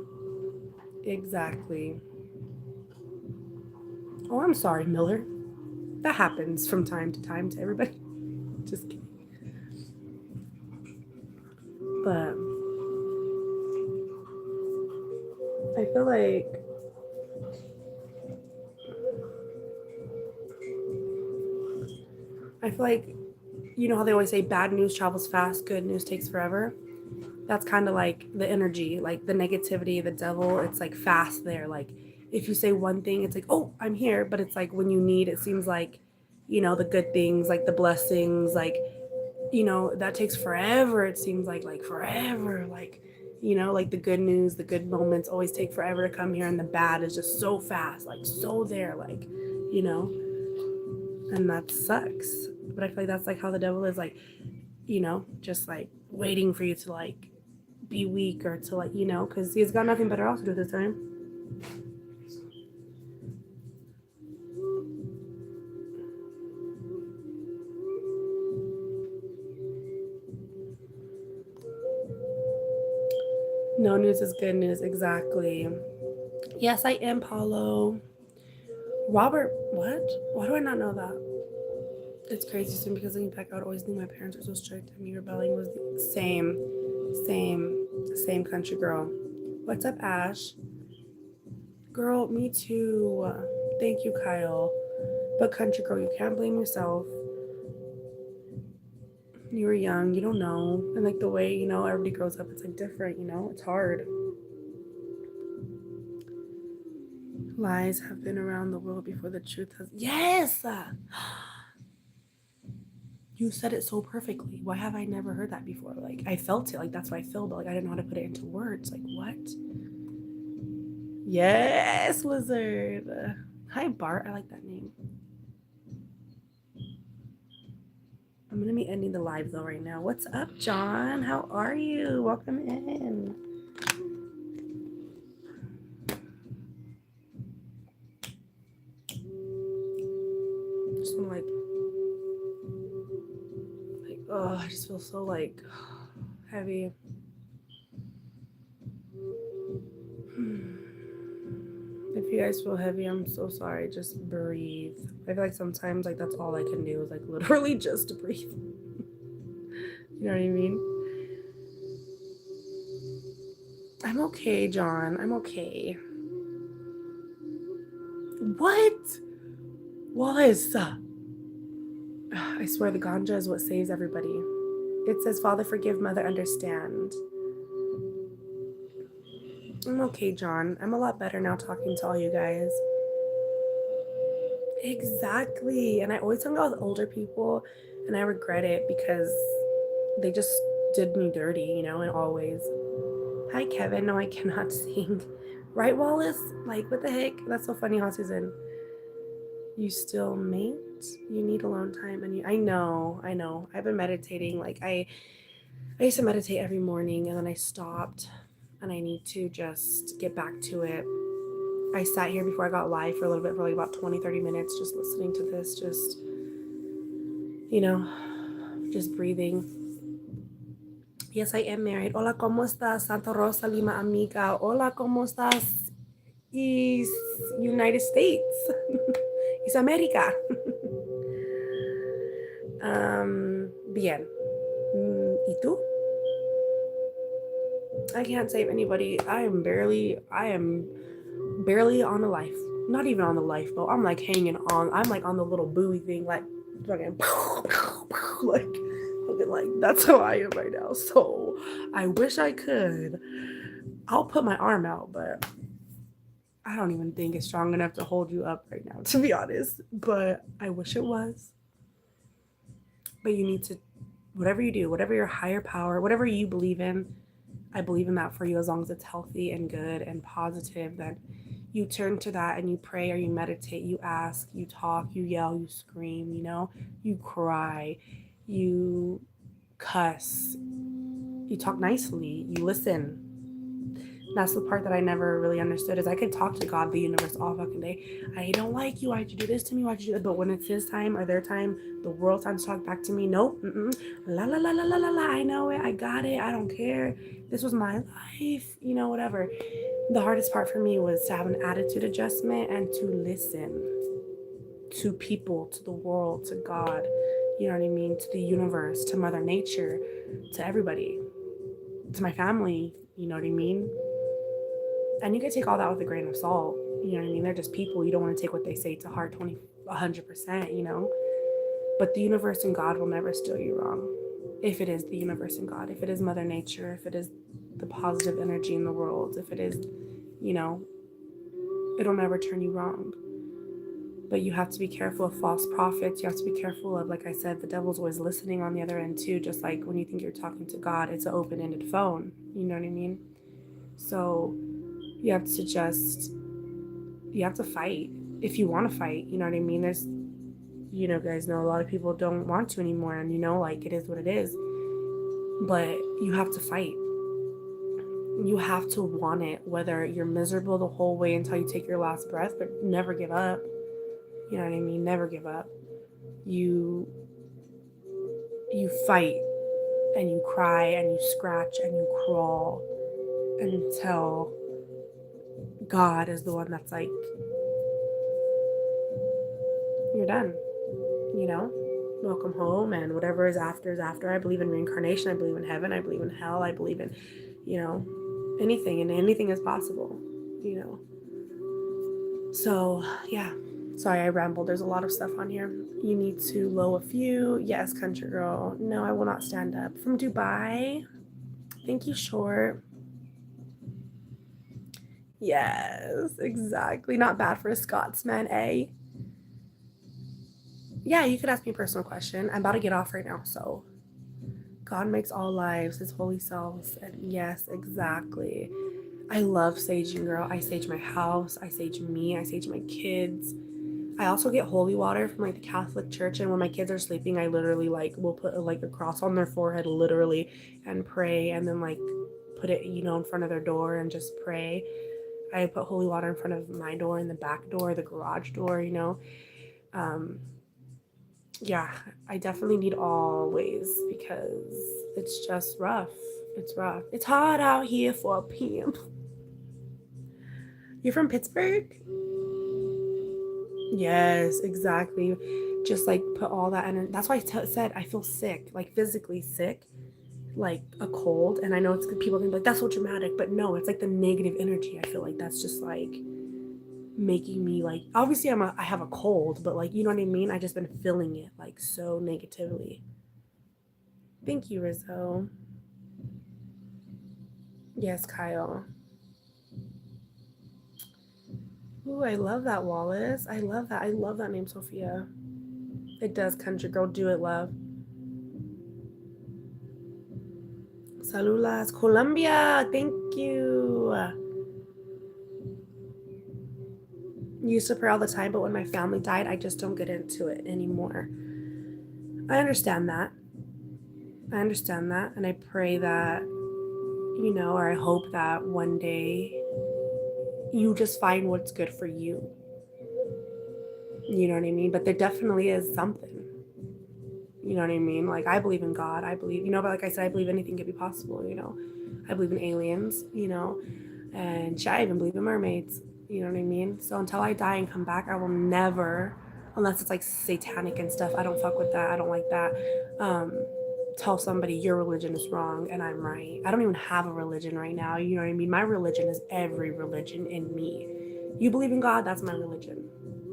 Exactly. Oh, I'm sorry, Miller. That happens from time to time to everybody. Just kidding. But I feel like you know how they always say bad news travels fast, good news takes forever. That's kind of like the energy, like the negativity, the devil. It's like fast there. Like if you say one thing, it's like, oh, I'm here. But it's like when you need, it seems like, the good things, like the blessings, like, that takes forever. It seems like forever. Like, like the good news, the good moments always take forever to come here. And the bad is just so fast, like so there, like, you know, and that sucks. But I feel like that's like how the devil is like, just like waiting for you to like be weak or to like, because he's got nothing better else to do this time. No news is good news. Exactly. Yes, I am, Paulo. Robert, what? Why do I not know that? It's crazy soon because looking back, I would always knew my parents were so strict and me rebelling was the same, same country girl. What's up, Ash? Girl, me too. Thank you, Kyle. But country girl, you can't blame yourself. You were young, you don't know. And like the way, everybody grows up, it's like different, it's hard. Lies have been around the world before the truth has. Yes! You said it so perfectly. Why have I never heard that before? Like, I felt it. Like, that's what I feel, but like, I didn't know how to put it into words. Like, what? Yes, Lizard. Hi, Bart. I like that name. I'm going to be ending the live though right now. What's up, John? How are you? Welcome in. Just want to oh, I just feel so like heavy. If you guys feel heavy, I'm so sorry. Just breathe. I feel like sometimes like that's all I can do is like literally just breathe. You know what I mean? I'm okay, John. I'm okay. What? Wallace. I swear the ganja is what saves everybody. It says, Father, forgive, Mother, understand. I'm okay, John. I'm a lot better now talking to all you guys. Exactly. And I always hung out with older people and I regret it because they just did me dirty, you know, and always. Hi, Kevin. No, I cannot sing. Right, Wallace? Like, what the heck? That's so funny, huh, Susan? You still mate? You need alone time, and I know. I've been meditating. Like, I used to meditate every morning, and then I stopped, and I need to just get back to it. I sat here before I got live for a little bit, for like about 20-30 minutes, just listening to this, just, you know, just breathing. Yes, I am married. Hola, ¿cómo estás? Santa Rosa Lima, amiga. Hola, ¿cómo estás? East United States. East America. Bien. ¿Y tú? I can't save anybody. I am barely on the life. Not even on the lifeboat. I'm like hanging on. I'm like on the little buoy thing, like fucking like that's how I am right now. So I wish I could. I'll put my arm out, but I don't even think it's strong enough to hold you up right now, to be honest. But I wish it was. But you need to, whatever you do, whatever your higher power, whatever you believe in, I believe in that for you, as long as it's healthy and good and positive. That you turn to that and you pray or you meditate, you ask, you talk, you yell, you scream, you know, you cry, you cuss, you talk nicely, you listen. That's the part that I never really understood, is I could talk to God, the universe, all fucking day. I don't like you. Why'd you do this to me? Why'd you do that? But when it's his time or their time, the world's time to talk back to me, nope. La la la la la la la. I know it. I got it. I don't care. This was my life. You know, whatever. The hardest part for me was to have an attitude adjustment and to listen to people, to the world, to God. You know what I mean? To the universe, to Mother Nature, to everybody, to my family. You know what I mean? And you can take all that with a grain of salt. You know what I mean? They're just people. You don't want to take what they say to heart 100%, you know? But the universe and God will never steer you wrong. If it is the universe and God, if it is Mother Nature, if it is the positive energy in the world, if it is, you know, it'll never turn you wrong. But you have to be careful of false prophets. You have to be careful of, like I said, the devil's always listening on the other end too. Just like when you think you're talking to God, it's an open-ended phone. You know what I mean? So you have to fight if you want to fight. You know what I mean? There's, you know, guys know a lot of people don't want to anymore, and you know, like, it is what it is. But you have to fight. You have to want it, whether you're miserable the whole way until you take your last breath, but never give up. You know what I mean? Never give up. You fight, and you cry, and you scratch, and you crawl until God is the one that's like, you're done, you know? Welcome home, and whatever is after is after. I believe in reincarnation. I believe in heaven. I believe in hell. I believe in, you know, anything, and anything is possible, you know? So, yeah. Sorry, I rambled. There's a lot of stuff on here. You need to low a few. Yes, country girl. No, I will not stand up. From Dubai. Thank you, short. Yes, exactly. Not bad for a Scotsman, eh? Yeah, you could ask me a personal question. I'm about to get off right now, so. God makes all lives his holy selves. And yes, exactly. I love saging, girl. I sage my house. I sage me. I sage my kids. I also get holy water from like the Catholic Church, and when my kids are sleeping, I literally like will put like a cross on their forehead, literally, and pray, and then like put it, you know, in front of their door and just pray. I put holy water in front of my door, and the back door, the garage door, you know. Yeah, I definitely need all ways because it's just rough. It's rough. It's hard out here for a PM. You're from Pittsburgh? Yes, exactly. Just like put all that in. That's why I said I feel sick, like physically sick, like a cold. And I know it's people can be like, that's so dramatic, but no, it's like the negative energy. I feel like that's just like making me like, obviously I have a cold, but like, you know what I mean? I just been feeling it like so negatively. Thank you, Rizzo. Yes, Kyle. Ooh, I love that, Wallace. I love that. I love that name, Sophia. It does, country girl. Do it, love. Saludas, Colombia. Thank you. Used to pray all the time, but when my family died, I just don't get into it anymore. I understand that. And I pray that, or I hope that one day you just find what's good for you. You know what I mean? But there definitely is something. You know what I mean? Like, I believe in God. I believe, but like I said, I believe anything could be possible, I believe in aliens, and shit, I even believe in mermaids. You know what I mean? So until I die and come back, I will never, unless it's like satanic and stuff, I don't fuck with that. I don't like that. Tell somebody your religion is wrong and I'm right. I don't even have a religion right now. You know what I mean? My religion is every religion in me. You believe in God, that's my religion.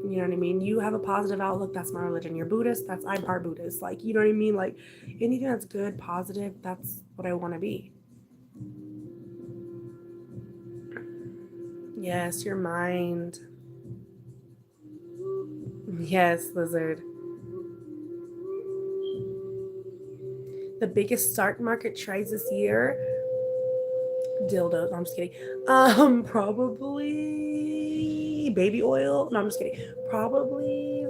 You know what I mean? You have a positive outlook, that's my religion. You're Buddhist, I'm part Buddhist. Like, you know what I mean? Like, anything that's good, positive, that's what I want to be. Yes, your mind. Yes, lizard. The biggest stock market trades this year. Dildos. No, I'm just kidding. Probably baby oil. No, I'm just kidding. Probably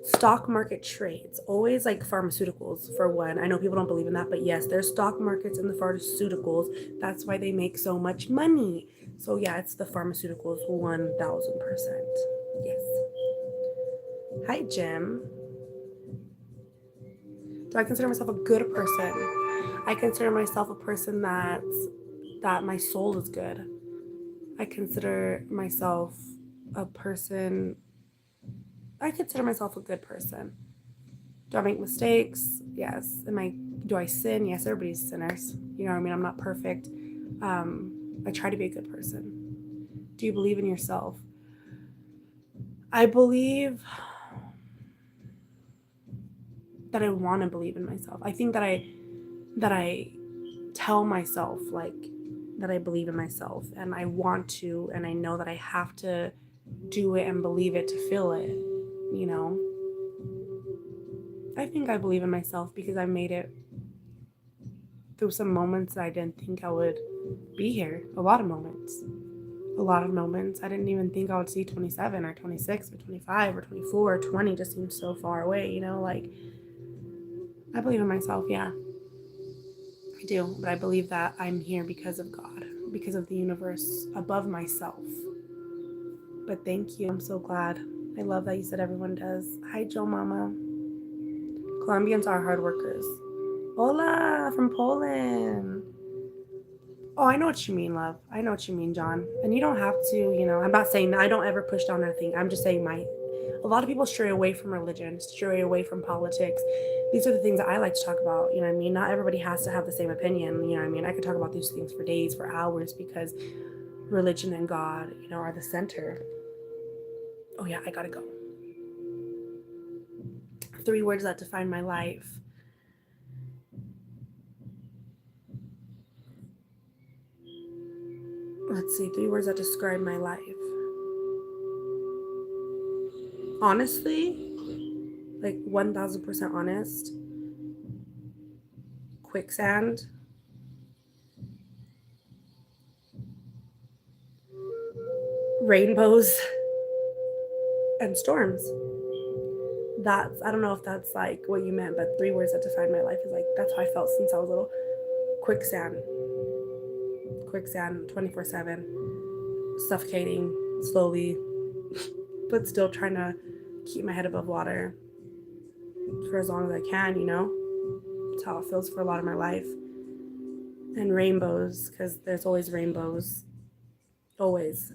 stock market trades. Always like pharmaceuticals for one. I know people don't believe in that, but yes, there's stock markets in the pharmaceuticals. That's why they make so much money. So yeah, it's the pharmaceuticals 1000%. Yes. Hi, Jim. Do I consider myself a good person? I consider myself a person that my soul is good. I consider myself a person. I consider myself a good person. Do I make mistakes? Yes. Do I sin? Yes, everybody's sinners. You know what I mean? I'm not perfect. I try to be a good person. Do you believe in yourself? I believe that I want to believe in myself. I think that I tell myself like that I believe in myself and I want to, and I know that I have to do it and believe it to feel it, I think I believe in myself because I made it through some moments that I didn't think I would be here. A lot of moments. I didn't even think I would see 27 or 26 or 25 or 24 or 20 just seemed so far away, like I believe in myself, yeah. I do, but I believe that I'm here because of God, because of the universe above myself. But thank you. I'm so glad. I love that you said everyone does. Hi, Joe Mama. Colombians are hard workers. Hola, from Poland. Oh, I know what you mean, love. I know what you mean, John. And you don't have to, I'm not saying that. I don't ever push down anything. I'm just saying a lot of people stray away from religion, stray away from politics. These are the things that I like to talk about, you know what I mean? Not everybody has to have the same opinion, you know what I mean? I could talk about these things for days, for hours, because religion and God, are the center. Oh yeah, I gotta go. 3 words that define my life. Let's see, 3 words that describe my life. Honestly, like 1000% honest. Quicksand. Rainbows. And storms. I don't know if that's like what you meant, but 3 words that define my life is like, that's how I felt since I was little. Quicksand. 24/7. Suffocating slowly, but still trying to keep my head above water for as long as I can, That's how it feels for a lot of my life. And rainbows, because there's always rainbows. Always.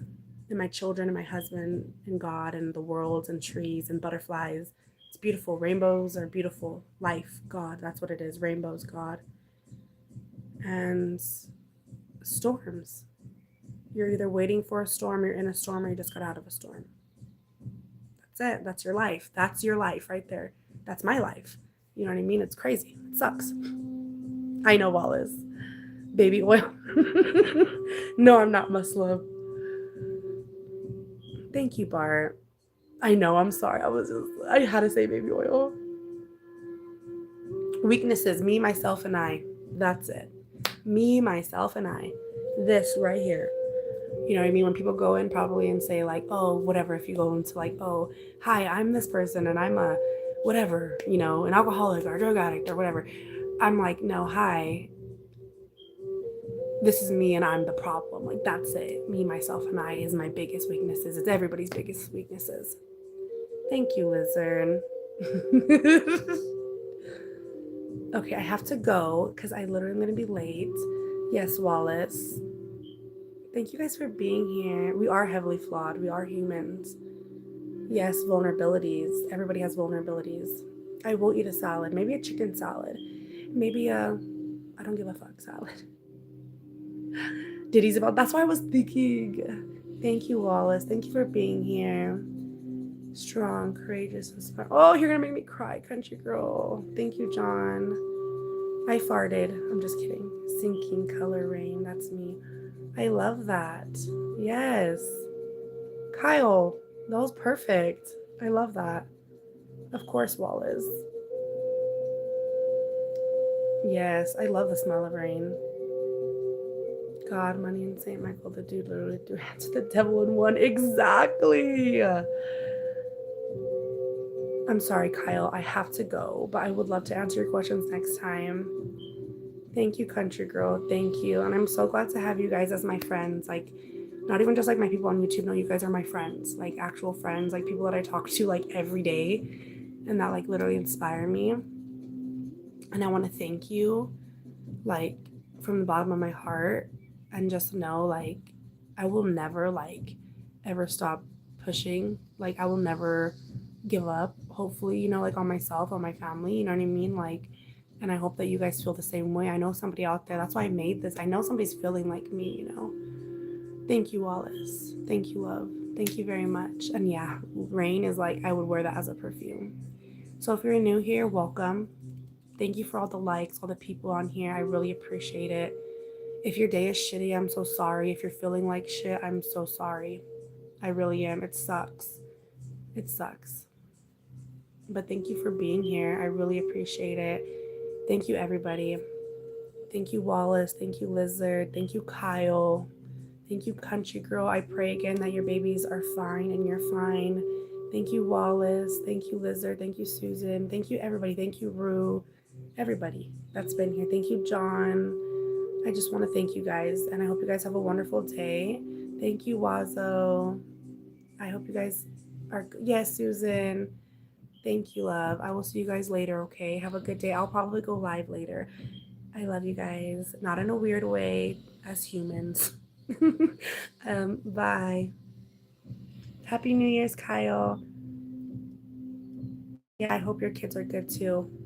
And my children and my husband and God and the world and trees and butterflies. It's beautiful. Rainbows are beautiful. Life, God, that's what it is. Rainbows, God. And storms. You're either waiting for a storm, you're in a storm, or you just got out of a storm. That's it. That's your life. That's your life right there. That's my life. You know what I mean? It's crazy. It sucks. I know Wallace. Baby oil. No, I'm not Muslim. Thank you, Bart. I know, I'm sorry. I had to say baby oil. Weaknesses, me, myself, and I. That's it. Me, myself, and I. This right here. You know what I mean? When people go in probably and say, like, oh, whatever, if you go into, like, oh, hi, I'm this person and I'm a whatever, you know, an alcoholic or a drug addict or whatever. I'm like, no, hi, this is me and I'm the problem. Like, that's it. Me, myself, and I is my biggest weaknesses. It's everybody's biggest weaknesses. Thank you, Lizard. Okay, I have to go because I literally am going to be late. Yes, Wallace. Thank you guys for being here. We are heavily flawed. We are humans. Yes, vulnerabilities. Everybody has vulnerabilities. I will eat a salad. Maybe a chicken salad. Maybe a I don't give a fuck salad. Diddy's about. That's what I was thinking. Thank you, Wallace. Thank you for being here. Strong, courageous, inspired. Oh, you're gonna make me cry, country girl. Thank you, John. I farted. I'm just kidding. Sinking color rain. That's me. I love that. Yes. Kyle, that was perfect. I love that. Of course, Wallace. Yes, I love the smell of rain. God, money, and Saint Michael, the dude literally threw hands to the devil in one. Exactly. I'm sorry, Kyle. I have to go, but I would love to answer your questions next time. Thank you, country girl. Thank you. And I'm so glad to have you guys as my friends. Like, not even just like my people on YouTube. No, you guys are my friends, like actual friends, like people that I talk to like every day and that like literally inspire me. And I want to thank you, like, from the bottom of my heart. And just know, like, I will never, like, ever stop pushing. Like, I will never give up, hopefully, you know, like on myself, on my family, you know what I mean? Like, and I hope that you guys feel the same way. I know somebody out there, that's why I made this. I know somebody's feeling like me, you know. Thank you, Wallace. Thank you, love. Thank you very much. And yeah, rain is like, I would wear that as a perfume. So if you're new here, welcome. Thank you for all the likes, all the people on here. I really appreciate it. If your day is shitty, I'm so sorry. If you're feeling like shit, I'm so sorry. I really am. It sucks. It sucks. But thank you for being here. I really appreciate it. Thank you, everybody. Thank you, Wallace. Thank you, Lizard. Thank you, Kyle. Thank you, Country Girl. I pray again that your babies are fine and you're fine. Thank you, Wallace. Thank you, Lizard. Thank you, Susan. Thank you, everybody. Thank you, Rue. Everybody that's been here. Thank you, John. I just want to thank you guys, and I hope you guys have a wonderful day. Thank you, Wazo. I hope you guys are. Yes, Susan. Thank you, love. I will see you guys later, okay? Have a good day. I'll probably go live later. I love you guys. Not in a weird way, as humans. Bye. Happy New Year's, Kyle. Yeah, I hope your kids are good too.